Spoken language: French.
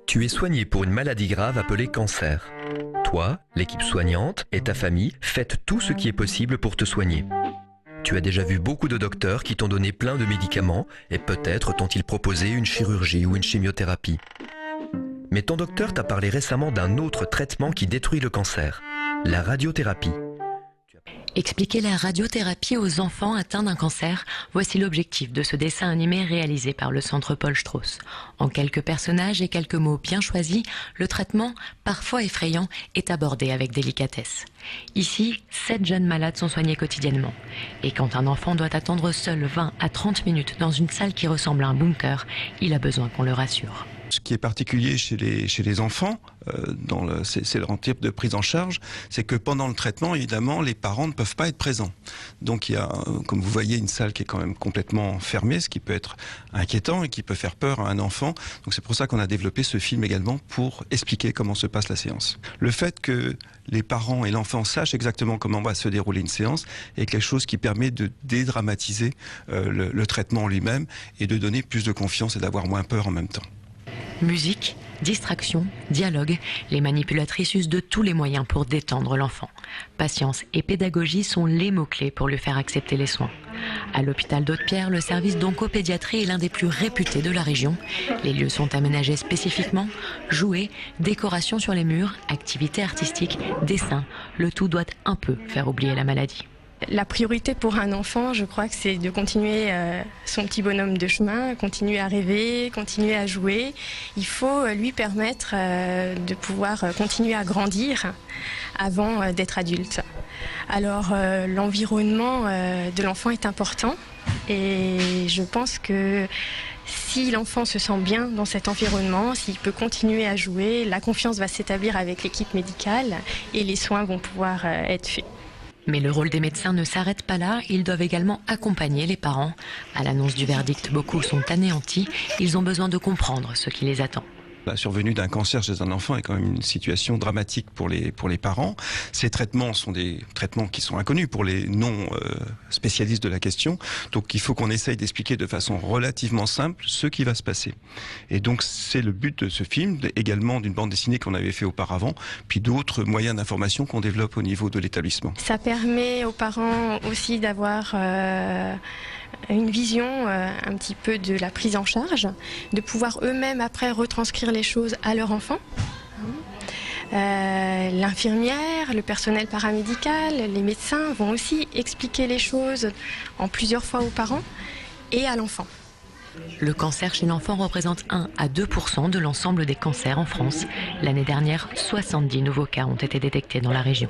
Tu es soigné pour une maladie grave appelée cancer. Toi, l'équipe soignante et ta famille faites tout ce qui est possible pour te soigner. Tu as déjà vu beaucoup de docteurs qui t'ont donné plein de médicaments et peut-être t'ont-ils proposé une chirurgie ou une chimiothérapie. Mais ton docteur t'a parlé récemment d'un autre traitement qui détruit le cancer, la radiothérapie. Expliquer la radiothérapie aux enfants atteints d'un cancer, voici l'objectif de ce dessin animé réalisé par le Centre Paul Strauss. En quelques personnages et quelques mots bien choisis, le traitement, parfois effrayant, est abordé avec délicatesse. Ici, 7 jeunes malades sont soignés quotidiennement. Et quand un enfant doit attendre seul 20 à 30 minutes dans une salle qui ressemble à un bunker, il a besoin qu'on le rassure. Ce qui est particulier chez les enfants, c'est leur type de prise en charge, c'est que pendant le traitement, évidemment, les parents ne peuvent pas être présents. Donc il y a, comme vous voyez, une salle qui est quand même complètement fermée, ce qui peut être inquiétant et qui peut faire peur à un enfant. Donc c'est pour ça qu'on a développé ce film également pour expliquer comment se passe la séance. Le fait que les parents et l'enfant sachent exactement comment va se dérouler une séance est quelque chose qui permet de dédramatiser le traitement lui-même et de donner plus de confiance et d'avoir moins peur en même temps. Musique, distraction, dialogue, les manipulatrices usent de tous les moyens pour détendre l'enfant. Patience et pédagogie sont les mots-clés pour lui faire accepter les soins. À l'hôpital d'Haute-Pierre, le service d'oncopédiatrie est l'un des plus réputés de la région. Les lieux sont aménagés spécifiquement, jouets, décorations sur les murs, activités artistiques, dessins. Le tout doit un peu faire oublier la maladie. La priorité pour un enfant, je crois que c'est de continuer son petit bonhomme de chemin, continuer à rêver, continuer à jouer. Il faut lui permettre de pouvoir continuer à grandir avant d'être adulte. Alors l'environnement de l'enfant est important et je pense que si l'enfant se sent bien dans cet environnement, s'il peut continuer à jouer, la confiance va s'établir avec l'équipe médicale et les soins vont pouvoir être faits. Mais le rôle des médecins ne s'arrête pas là, ils doivent également accompagner les parents. À l'annonce du verdict, beaucoup sont anéantis, ils ont besoin de comprendre ce qui les attend. La survenue d'un cancer chez un enfant est quand même une situation dramatique pour les parents. Ces traitements sont des traitements qui sont inconnus pour les non spécialistes de la question. Donc il faut qu'on essaye d'expliquer de façon relativement simple ce qui va se passer. Et donc c'est le but de ce film, également d'une bande dessinée qu'on avait fait auparavant, puis d'autres moyens d'information qu'on développe au niveau de l'établissement. Ça permet aux parents aussi d'avoir une vision un petit peu de la prise en charge, de pouvoir eux-mêmes après retranscrire les choses à leur enfant. L'infirmière, le personnel paramédical, les médecins vont aussi expliquer les choses en plusieurs fois aux parents et à l'enfant. Le cancer chez l'enfant représente 1 à 2% de l'ensemble des cancers en France. L'année dernière, 70 nouveaux cas ont été détectés dans la région.